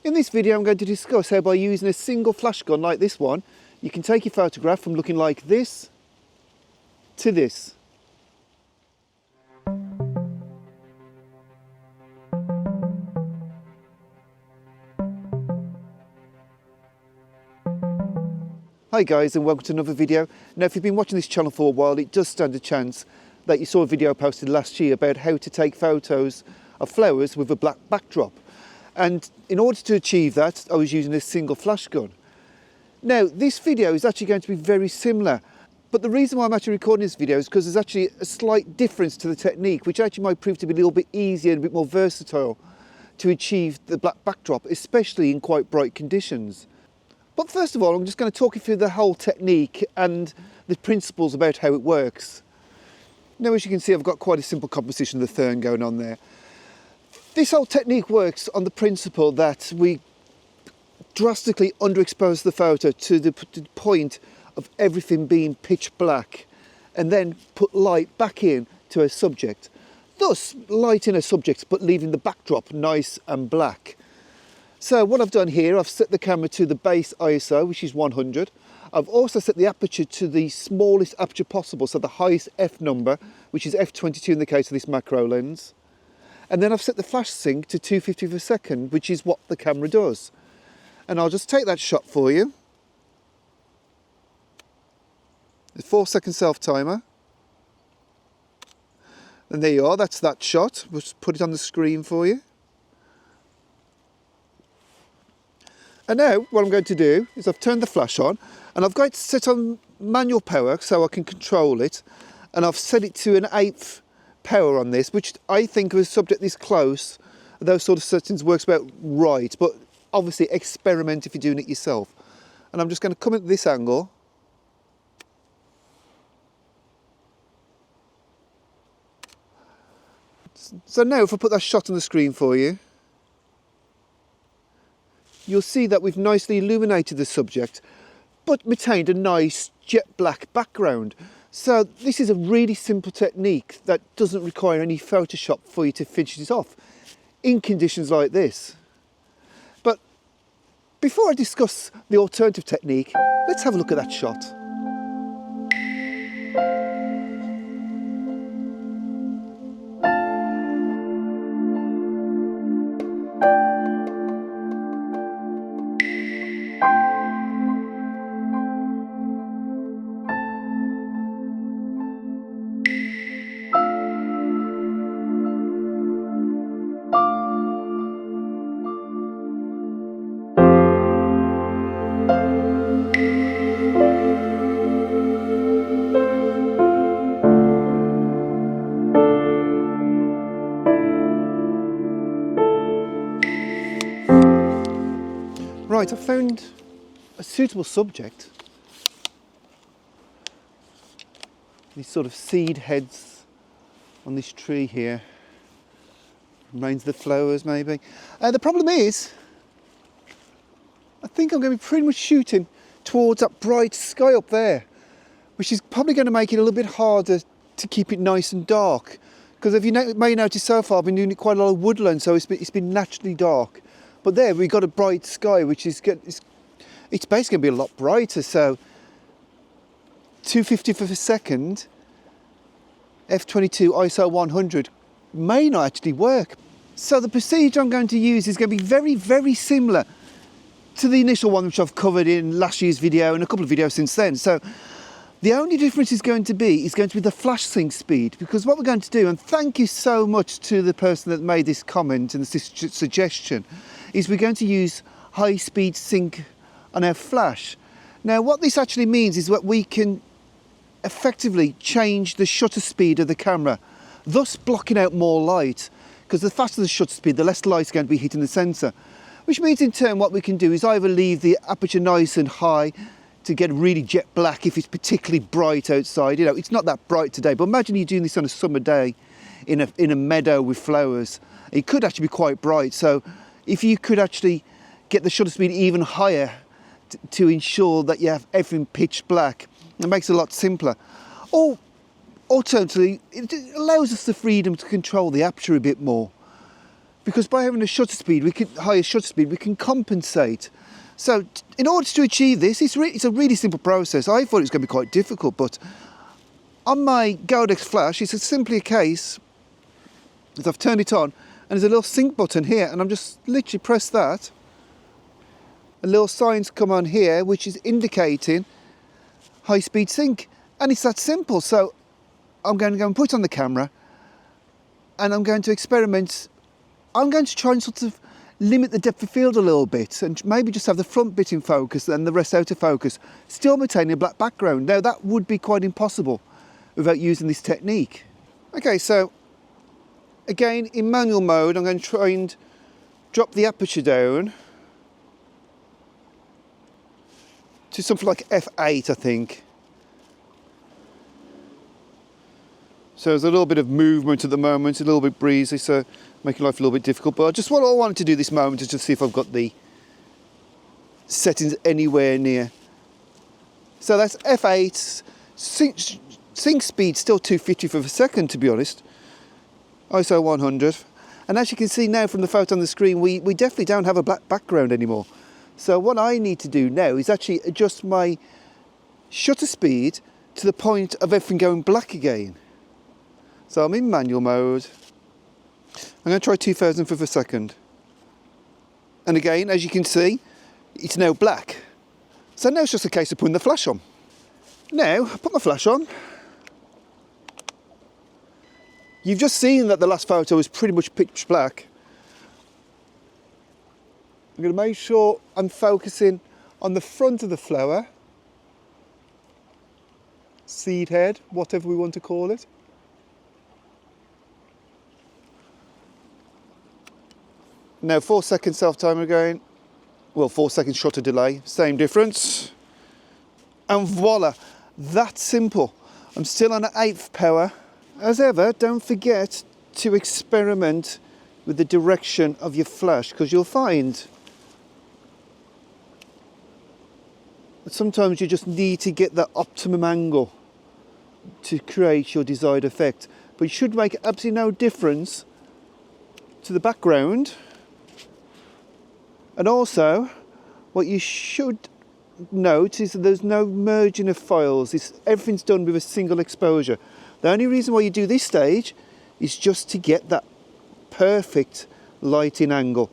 In this video I'm going to discuss how by using a single flash gun like this one, you can take your photograph from looking like this to this. Hi guys, and welcome to another video. Now if you've been watching this channel for a while, it does stand a chance that you saw a video posted last year about how to take photos of flowers with a black backdrop. And in order to achieve that, I was using a single flash gun. Now this video is actually going to be very similar, but the reason why I'm actually recording this video is because there's actually a slight difference to the technique, which actually might prove to be a little bit easier and a bit more versatile to achieve the black backdrop, especially in quite bright conditions. But first of all, I'm just going to talk you through the whole technique and the principles about how it works. Now, as you can see, I've got quite a simple composition of the fern going on there. This whole technique works on the principle that we drastically underexpose the photo to the point of everything being pitch black, and then put light back in to a subject. Thus, light in a subject, but leaving the backdrop nice and black. So what I've done here, I've set the camera to the base ISO, which is 100. I've also set the aperture to the smallest aperture possible, so the highest f number, which is f22 in the case of this macro lens. And then I've set the flash sync to 250 per second, which is what the camera does. And I'll just take that shot for you. The 4-second self-timer. And there you are, that's that shot. We'll just put it on the screen for you. And now what I'm going to do is I've turned the flash on, and I've got it set on manual power so I can control it, and I've set it to an 1/8 power on this, which I think with a subject this close, those sort of settings works about right, but obviously experiment if you're doing it yourself. And I'm just going to come at this angle. So now if I put that shot on the screen for you, you'll see that we've nicely illuminated the subject, but maintained a nice jet black background. So this is a really simple technique that doesn't require any Photoshop for you to finish it off in conditions like this. But before I discuss the alternative technique, let's have a look at that shot. Right, I've found a suitable subject. These sort of seed heads on this tree here. Remains the flowers maybe. The problem is, I think I'm going to be pretty much shooting towards that bright sky up there, which is probably going to make it a little bit harder to keep it nice and dark. Because if you may notice so far, I've been doing quite a lot of woodland, so it's been naturally dark. But there we've got a bright sky, which is it's basically going to be a lot brighter. So 250 per second, f22 ISO 100 may not actually work. So the procedure I'm going to use is going to be very, very similar to the initial one which I've covered in last year's video and a couple of videos since then. So the only difference is going to be the flash sync speed, because what we're going to do, and thank you so much to the person that made this comment and this suggestion, is we're going to use high speed sync on our flash. Now what this actually means is that we can effectively change the shutter speed of the camera, thus blocking out more light, because the faster the shutter speed, the less light is going to be hitting the sensor. Which means in turn what we can do is either leave the aperture nice and high to get really jet black if it's particularly bright outside. You know, it's not that bright today, but imagine you're doing this on a summer day in a meadow with flowers. It could actually be quite bright. So if you could actually get the shutter speed even higher to ensure that you have everything pitch black, it makes it a lot simpler. Or alternatively, it allows us the freedom to control the aperture a bit more. because by having a shutter speed, higher shutter speed, we can compensate. So in order to achieve this, it's a really simple process. I thought it was going to be quite difficult, but on my Goldex flash, it's simply a case that I've turned it on, and there's a little sync button here, and I'm just literally press that. A little sign's come on here, which is indicating high speed sync, and it's that simple. So I'm going to go and put it on the camera, and I'm going to experiment. I'm going to try and sort of limit the depth of field a little bit, and maybe just have the front bit in focus and the rest out of focus, still maintaining a black background. Now that would be quite impossible without using this technique. Okay, so again in manual mode, I'm going to try and drop the aperture down to something like f8, I think. So there's a little bit of movement at the moment, a little bit breezy, so making life a little bit difficult. But what I wanted to do this moment is just see if I've got the settings anywhere near. So that's f8, sync speed still 250 for a second, to be honest. ISO 100. And as you can see now from the photo on the screen, we definitely don't have a black background anymore. So what I need to do now is actually adjust my shutter speed to the point of everything going black again. So I'm in manual mode. I'm going to try 2000 for a second. And again, as you can see, it's now black. So now it's just a case of putting the flash on. Now, I put my flash on. You've just seen that the last photo was pretty much pitch black. I'm going to make sure I'm focusing on the front of the flower, seed head, whatever we want to call it. Now 4 seconds self-timer going, well 4 seconds shutter delay, same difference. And voila, that's simple. I'm still on at 8th power. As ever, don't forget to experiment with the direction of your flash, because you'll find that sometimes you just need to get that optimum angle to create your desired effect. But it should make absolutely no difference to the background. And also, what you should note is that there's no merging of files. Everything's done with a single exposure. The only reason why you do this stage is just to get that perfect lighting angle.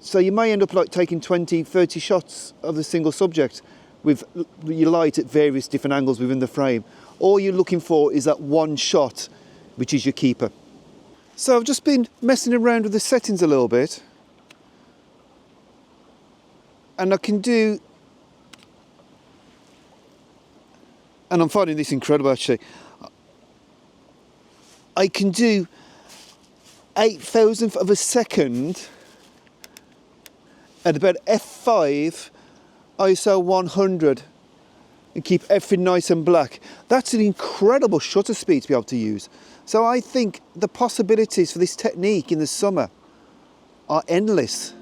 So you may end up like taking 20, 30 shots of the single subject with your light at various different angles within the frame. All you're looking for is that one shot, which is your keeper. So I've just been messing around with the settings a little bit. And I can do, and I'm finding this incredible actually, I can do 0.008 of a second at about f5 ISO 100 and keep everything nice and black. That's an incredible shutter speed to be able to use. So I think the possibilities for this technique in the summer are endless.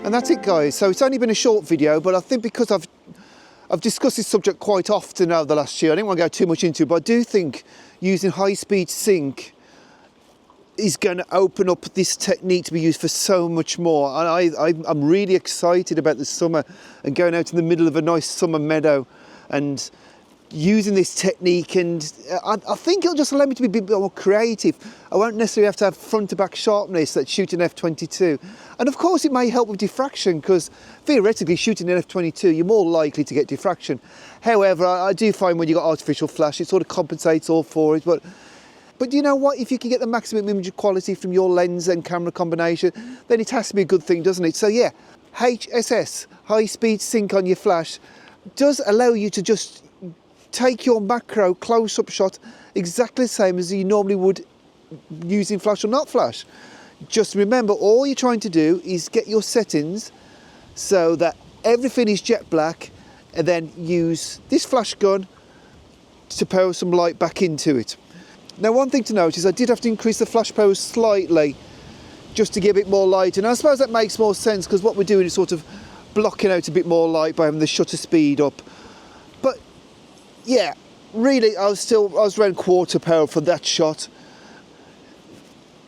And that's it, guys. So it's only been a short video, but I think because I've discussed this subject quite often over the last year, I didn't want to go too much into it, but I do think using high-speed sync is going to open up this technique to be used for so much more. And I'm really excited about the summer and going out in the middle of a nice summer meadow and using this technique, and I think it'll just allow me to be a bit more creative. I won't necessarily have to have front to back sharpness that's shooting f22. And of course it may help with diffraction, because theoretically shooting in f22 you're more likely to get diffraction. However, I do find when you've got artificial flash it sort of compensates all for it. But you know what, if you can get the maximum image quality from your lens and camera combination, then it has to be a good thing, doesn't it? So yeah, HSS, high speed sync on your flash, does allow you to just take your macro close-up shot exactly the same as you normally would using flash or not flash. Just remember, all you're trying to do is get your settings so that everything is jet black, and then use this flash gun to power some light back into it. Now, one thing to note is I did have to increase the flash power slightly just to get a bit more light, and I suppose that makes more sense because what we're doing is sort of blocking out a bit more light by having the shutter speed up. But yeah, really I was around quarter power for that shot.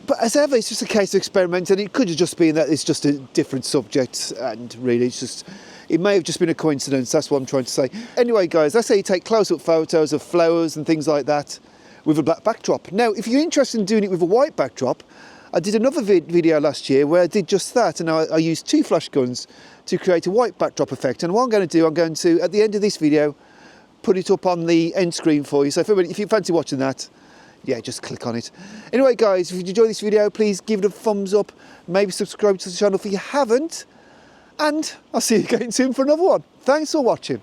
But as ever, it's just a case of experimenting. It could have just been that it's just a different subject, and really it may have just been a coincidence. That's what I'm trying to say. Anyway, guys, let's say you take close-up photos of flowers and things like that with a black backdrop. Now, if you're interested in doing it with a white backdrop, I did another video last year where I did just that, and I used 2 flash guns to create a white backdrop effect. And what I'm going to do, I'm going to, at the end of this video, put it up on the end screen for you. So if you fancy watching that, yeah, just click on it. Anyway, guys, if you enjoyed this video, please give it a thumbs up. Maybe subscribe to the channel if you haven't. And I'll see you again soon for another one. Thanks for watching.